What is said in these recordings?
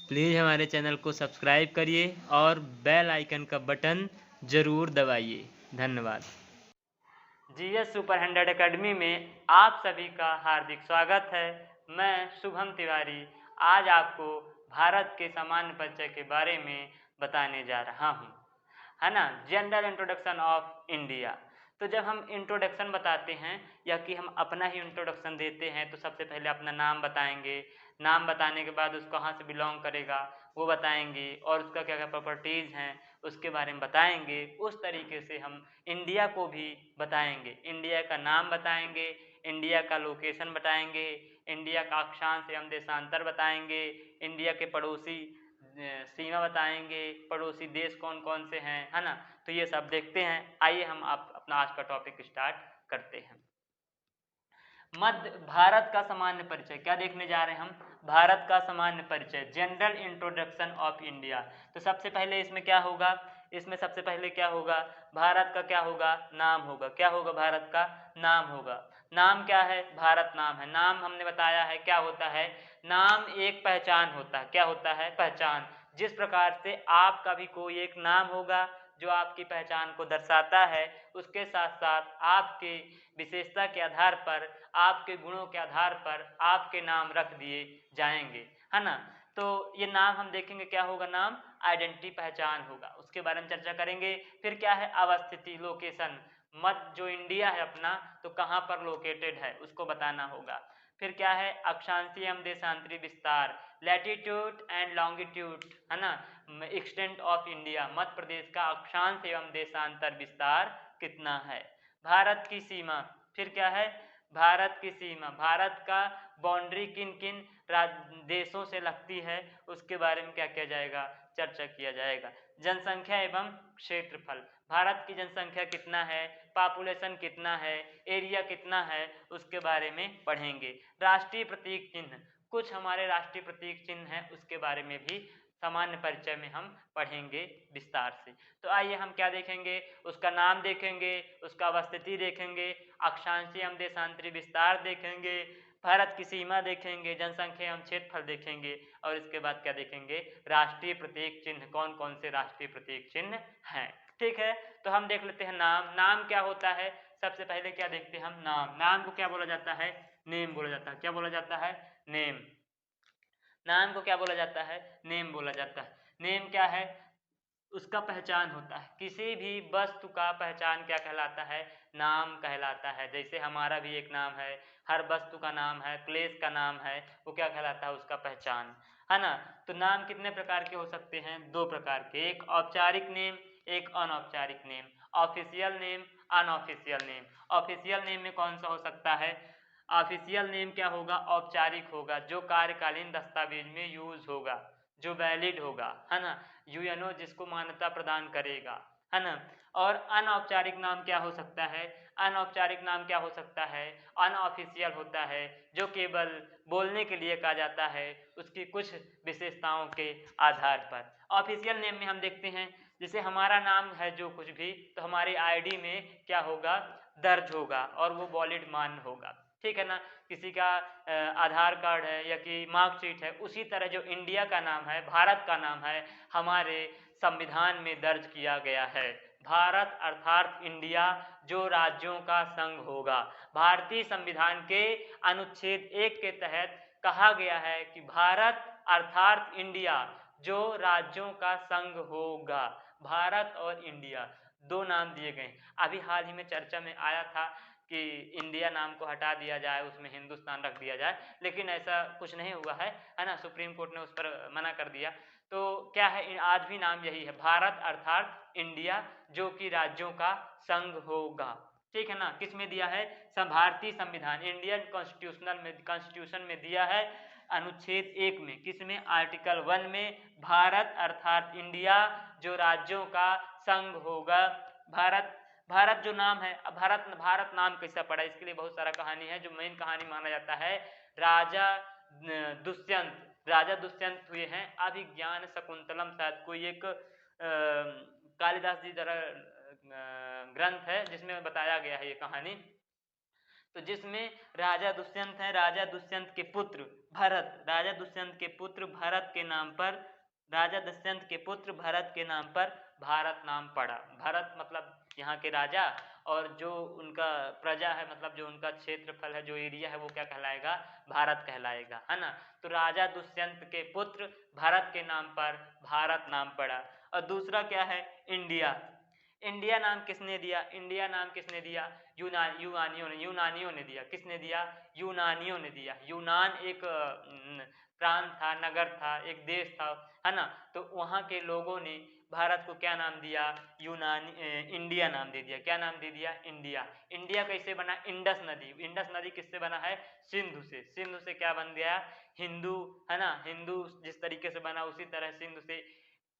Please हमारे channel को subscribe करिए और बेल आइकन का बटन ज़रूर दबाइए। धन्यवाद। जीएस सुपर 100 एकेडमी में आप सभी का हार्दिक स्वागत है। मैं शुभम तिवारी आज आपको भारत के सामान्य परिचय के बारे में बताने जा रहा हूँ, है ना। General introduction of India. तो जब हम इंट्रोडक्शन बताते हैं या कि हम अपना ही इंट्रोडक्शन देते हैं तो सबसे पहले अपना नाम बताएंगे। नाम बताने के बाद उसको कहाँ से बिलोंग करेगा वो बताएंगे और उसका क्या क्या प्रॉपर्टीज़ हैं उसके बारे में बताएंगे। उस तरीके से हम इंडिया को भी बताएंगे। इंडिया का नाम बताएंगे, इंडिया का लोकेशन बताएंगे, इंडिया का अक्षांश एवं देशांतर बताएंगे, इंडिया के पड़ोसी सीमा बताएंगे, पड़ोसी देश कौन कौन से हैं, है ना। तो ये सब देखते हैं। आइए हम आप अपना आज का टॉपिक स्टार्ट करते हैं। मध्य भारत का सामान्य परिचय क्या देखने जा रहे हैं हम? भारत का सामान्य परिचय, जनरल इंट्रोडक्शन ऑफ इंडिया। तो सबसे पहले इसमें क्या होगा? इसमें सबसे पहले क्या होगा? भारत का क्या होगा? नाम होगा। क्या होगा? भारत का नाम होगा। नाम क्या है? भारत नाम है। नाम हमने बताया है क्या होता है। नाम एक पहचान होता है। क्या होता है? पहचान। जिस प्रकार से आपका भी कोई एक नाम होगा जो आपकी पहचान को दर्शाता है, उसके साथ साथ आपके विशेषता के आधार पर, आपके गुणों के आधार पर आपके नाम रख दिए जाएंगे, है ना। तो ये नाम हम देखेंगे क्या होगा? नाम आइडेंटिटी, पहचान होगा। उसके बारे में चर्चा करेंगे। फिर क्या है? अवस्थिति, लोकेशन। मध्य जो इंडिया है अपना, तो कहाँ पर लोकेटेड है उसको बताना होगा। फिर क्या है? अक्षांशीय एवं देशांतरी विस्तार, लैटिट्यूड एंड लॉन्गिट्यूड, है ना। Extent of India, Madhya Pradesh का अक्षांश एवं देशांतर विस्तार कितना है। भारत की सीमा, फिर क्या है? भारत की सीमा, भारत का बाउंड्री किन किन देशों से लगती है उसके बारे में क्या किया जाएगा? चर्चा किया जाएगा। जनसंख्या एवं क्षेत्रफल, भारत की जनसंख्या कितना है, पॉपुलेशन कितना है, एरिया कितना है, उसके बारे में पढ़ेंगे। राष्ट्रीय प्रतीक चिन्ह, कुछ हमारे राष्ट्रीय प्रतीक चिन्ह हैं उसके बारे में भी सामान्य परिचय में हम पढ़ेंगे विस्तार से। तो आइए हम क्या देखेंगे? उसका नाम देखेंगे, उसका अवस्थिति देखेंगे, अक्षांशीय एवं देशांतरी विस्तार देखेंगे, भारत की सीमा देखेंगे, जनसंख्या एवं क्षेत्रफल देखेंगे और इसके बाद क्या देखेंगे? राष्ट्रीय प्रतीक चिन्ह, कौन कौन से राष्ट्रीय प्रतीक चिन्ह हैं। ठीक है, तो हम देख लेते हैं नाम। नाम क्या होता है? सबसे पहले क्या देखते हैं हम? नाम। नाम को क्या बोला जाता है? नेम बोला जाता है। क्या बोला जाता है? नेम। नाम को क्या बोला जाता है? नेम बोला जाता है। नेम क्या है? उसका पहचान होता है। किसी भी वस्तु का पहचान क्या कहलाता है? नाम कहलाता है। जैसे हमारा भी एक नाम है, हर वस्तु का नाम है, प्लेस का नाम है, वो क्या कहलाता है? उसका पहचान, है ना। तो नाम कितने प्रकार के हो सकते हैं? दो प्रकार के, एक औपचारिक नेम, एक अनौपचारिक name. Official name, unofficial name. Official name में कौन सा हो सकता है? ऑफिशियल नेम क्या होगा? औपचारिक होगा, जो कार्यकालीन दस्तावेज में यूज होगा, जो वैलिड होगा, है ना। यूएनओ जिसको मान्यता प्रदान करेगा, है ना। और अनौपचारिक नाम क्या हो सकता है? अनौपचारिक नाम क्या हो सकता है? अनऑफिशियल होता है, जो केवल बोलने के लिए कहा जाता है उसकी कुछ विशेषताओं के आधार पर। ऑफिशियल नेम में हम देखते हैं जैसे हमारा नाम है जो कुछ भी, तो हमारी आईडी में क्या होगा? दर्ज होगा और वो वैलिड मान्य होगा। ठीक है ना। किसी का आधार कार्ड है या कि मार्कशीट है, उसी तरह जो इंडिया का नाम है, भारत का नाम है, हमारे संविधान में दर्ज किया गया है। भारत अर्थात इंडिया, जो राज्यों का संघ होगा। भारतीय संविधान के अनुच्छेद 1 के तहत कहा गया है कि भारत अर्थात इंडिया जो राज्यों का संघ होगा। भारत और इंडिया दो नाम दिए गए। अभी हाल ही में चर्चा में आया था कि इंडिया नाम को हटा दिया जाए, उसमें हिंदुस्तान रख दिया जाए, लेकिन ऐसा कुछ नहीं हुआ है ना। सुप्रीम कोर्ट ने उस पर मना कर दिया। तो क्या है? आज भी नाम यही है, भारत अर्थात इंडिया, जो कि राज्यों का संघ होगा। ठीक है ना। किस में दिया है? भारतीय संविधान, इंडियन कॉन्स्टिट्यूशन में दिया है, अनुच्छेद 1 में। किसमें? आर्टिकल 1 में, भारत अर्थात इंडिया जो राज्यों का संघ होगा। भारत, भारत जो नाम है, भारत भारत नाम कैसा पड़ा, इसके लिए बहुत सारा कहानी है। जो मेन कहानी माना जाता है, राजा दुष्यंत हुए हैं। अभिज्ञान शकुंतलम शायद कोई एक कालिदास जी द्वारा ग्रंथ है जिसमें बताया गया है ये कहानी। तो जिसमें राजा दुष्यंत है, राजा दुष्यंत के पुत्र भरत, राजा दुष्यंत के पुत्र भरत के नाम पर, राजा दुष्यंत के पुत्र भरत के नाम पर भारत नाम पड़ा। भरत मतलब यहाँ के राजा, और जो उनका प्रजा है मतलब जो उनका क्षेत्रफल है, जो एरिया है, वो क्या कहलाएगा? भारत कहलाएगा, है ना। तो राजा दुष्यंत के पुत्र भरत के नाम पर भारत नाम पड़ा। और दूसरा क्या है? इंडिया। इंडिया नाम किसने दिया? इंडिया नाम किसने दिया? यूनानियों ने दिया। किसने दिया? यूनानियों ने दिया। यूनान एक प्रांत था, नगर था, एक देश था, है ना। तो वहाँ के लोगों ने भारत को क्या नाम दिया? इंडिया नाम दे दिया। क्या नाम दे दिया? इंडिया। इंडिया कैसे बना? इंडस नदी। इंडस नदी किससे बना है? सिंधु से। सिंधु से क्या बन गया? हिंदू, है ना। हिंदू जिस तरीके से बना उसी तरह सिंधु से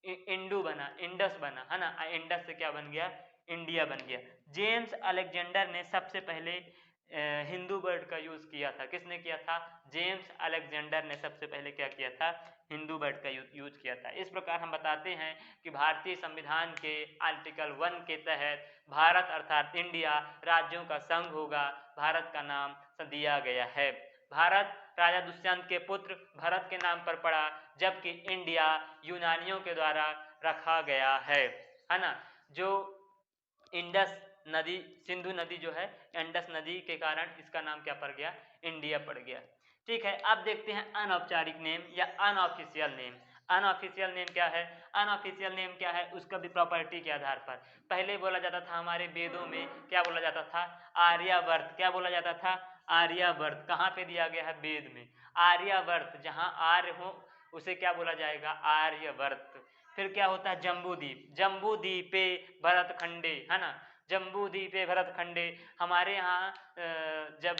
इंडू बना, इंडस बना, है ना। इंडस से क्या बन गया? इंडिया बन गया। जेम्स अलेक्जेंडर ने सबसे पहले हिंदू वर्ड का यूज किया था। किसने किया था? जेम्स अलेक्जेंडर ने सबसे पहले क्या किया था? हिंदू वर्ड का यूज किया था। इस प्रकार हम बताते हैं कि भारतीय संविधान के आर्टिकल 1 के तहत भारत अर्थात इंडिया राज्यों का संघ होगा। भारत का नाम दिया गया है। भारत राजा दुष्यंत के पुत्र भरत के नाम पर पड़ा, जबकि इंडिया यूनानियों के द्वारा रखा गया है ना। जो इंडस नदी, सिंधु नदी जो है, इंडस नदी के कारण इसका नाम क्या पड़ गया? इंडिया पड़ गया। ठीक है, अब देखते हैं अनौपचारिक नेम या अनऑफिशियल नेम। अनऑफिशियल नेम क्या है? अनऑफिशियल नेम क्या है? उसका भी प्रॉपर्टी के आधार पर। पहले बोला जाता था हमारे वेदों में, क्या बोला जाता था? आर्यावर्त। क्या बोला जाता था? आर्यावर्त। कहाँ पे दिया गया है? वेद में। आर्यावर्त, जहाँ आर्य हो उसे क्या बोला जाएगा? आर्यवर्त। फिर क्या होता है? जम्बूद्वीप। जम्बूद्वीपे भरतखंडे, है ना। जम्बूद्वीपे भरतखंडे। हमारे यहाँ जब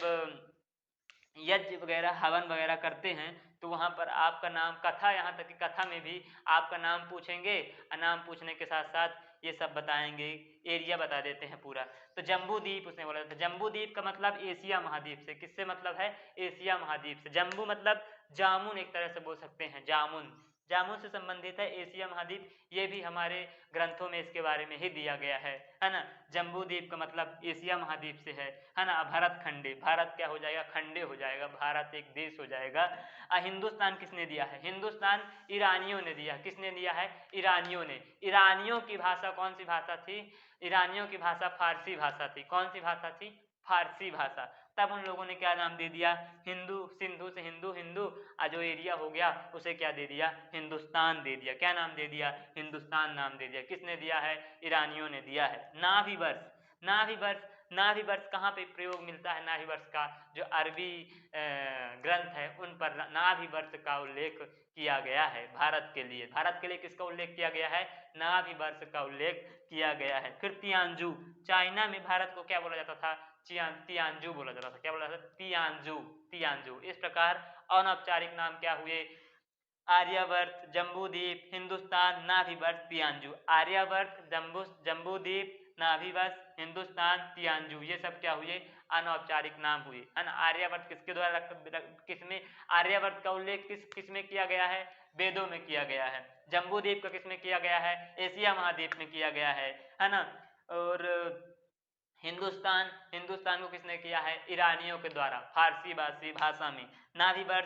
यज्ञ वगैरह हवन वगैरह करते हैं तो वहाँ पर आपका नाम, कथा, यहाँ तक कि कथा में भी आपका नाम पूछेंगे, और नाम पूछने के साथ साथ ये सब बताएंगे, एरिया बता देते हैं पूरा। तो जम्बूद्वीप उसने बोला था। जम्बूद्वीप का मतलब एशिया महाद्वीप से। किससे मतलब है? एशिया महाद्वीप से। जम्बू मतलब जामुन, एक तरह से बोल सकते हैं, जामुन। जामुन से संबंधित है एशिया महाद्वीप। ये भी हमारे ग्रंथों में इसके बारे में ही दिया गया है ना। जम्बूद्वीप का मतलब एशिया महाद्वीप से है ना। भारत खंडे, भारत क्या हो जाएगा? खंडे हो जाएगा, भारत एक देश हो जाएगा। हिंदुस्तान किसने दिया है? हिंदुस्तान ईरानियों ने दिया। किसने दिया है? ईरानियों ने। ईरानियों की भाषा कौन सी भाषा थी? ईरानियों की भाषा फारसी भाषा थी। कौन सी भाषा थी? फारसी भाषा। तब उन लोगों ने क्या नाम दे दिया? हिंदू, सिंधु से हिंदू, हिंदू जो एरिया हो गया उसे क्या दे दिया? हिंदुस्तान दे दिया। क्या नाम दे दिया? हिंदुस्तान नाम दे दिया। किसने दिया है? ईरानियों ने दिया है। नाभिवर्ष, नाभिवर्ष, नाभिवर्ष कहाँ पे प्रयोग मिलता है? नाभिवर्ष का जो अरबी ग्रंथ है उन पर नाभिवर्ष का उल्लेख किया गया है भारत के लिए। भारत के लिए किसका उल्लेख किया गया है? नाभिवर्ष का उल्लेख किया गया है। फिर तियानजू। चाइना में भारत को क्या बोला जाता था? तियानजू बोला जाता था। क्या बोला जाता था? तियानजू, तियानजू। इस प्रकार अनौपचारिक नाम क्या हुए? आर्यावर्त, जम्बूद्वीप, हिंदुस्तान, नाभिवर्ष, तियानजू। आर्यावर्त, जम्बूद्वीप, नाभिवर्ष, हिंदुस्तान, तियानजू, ये सब क्या हुए? अनौपचारिक नाम हुए, है ना। आर्यावर्त किसके द्वारा किसमें आर्यावर्त का उल्लेख किस में किया गया है? वेदों में किया गया है। जम्बूद्वीप का किसमें किया गया है? एशिया महाद्वीप में किया गया है ना। और हिंदुस्तान, हिंदुस्तान को किसने किया है? ईरानियों के द्वारा, फारसी भाषा में। नाभिवर्ष,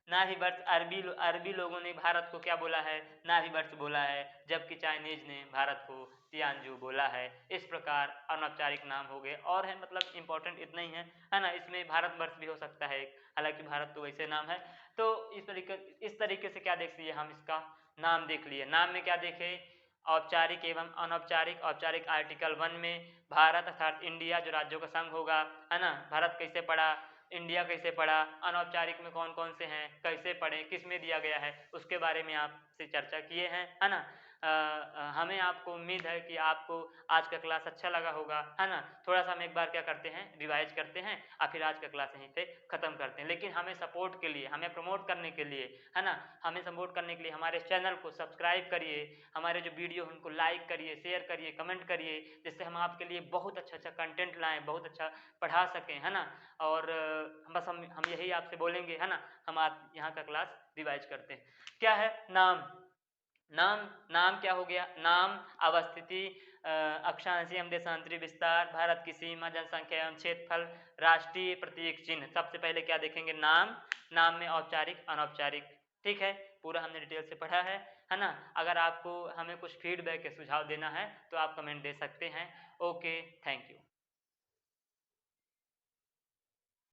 नाभिवर्ष अरबी लोगों ने भारत को क्या बोला है? नाभिवर्ष बोला है, जबकि चाइनीज ने भारत को तियानजू बोला है। इस प्रकार अनौपचारिक नाम हो गए। और है मतलब इंपॉर्टेंट इतना ही है ना। इसमें भारतवर्ष भी हो सकता है, हालांकि भारत तो वैसे नाम है। तो इस तरीके से क्या देख लिए हम? इसका नाम देख लिए। नाम में क्या देखे? औपचारिक एवं अनौपचारिक। औपचारिक आर्टिकल 1 में भारत अर्थात इंडिया जो राज्यों का संघ होगा, है ना। भारत कैसे पड़ा? इंडिया कैसे पड़ा? अनौपचारिक में कौन कौन से हैं, कैसे पढ़े, किस में दिया गया है, उसके बारे में आपसे चर्चा किए हैं, है ना। हमें आपको उम्मीद है कि आपको आज का क्लास अच्छा लगा होगा, है ना। थोड़ा सा हम एक बार क्या करते हैं? रिवाइज करते हैं और फिर आज का क्लास यहीं पे खत्म करते हैं। लेकिन हमें सपोर्ट के लिए, हमें प्रमोट करने के लिए, है ना, हमें सपोर्ट करने के लिए हमारे चैनल को सब्सक्राइब करिए, हमारे जो वीडियो उनको लाइक करिए, शेयर करिए, कमेंट करिए, जिससे हम आपके लिए बहुत अच्छा कंटेंट लाएं, बहुत अच्छा पढ़ा सकें, है ना। और बस हम यही आपसे बोलेंगे, है ना। हम आप यहाँ का क्लास रिवाइज करते हैं। क्या है? नाम। नाम, नाम क्या हो गया? नाम अवस्थिति अक्षांशीय एवं देशांतरी विस्तार, भारत की सीमा, जनसंख्या एवं क्षेत्रफल, राष्ट्रीय प्रतीक चिन्ह। सबसे पहले क्या देखेंगे? नाम, नाम में औपचारिक अनौपचारिक। ठीक है, पूरा हमने डिटेल से पढ़ा है ना। अगर आपको हमें कुछ फीडबैक या सुझाव देना है तो आप कमेंट दे सकते हैं। Okay, thank you.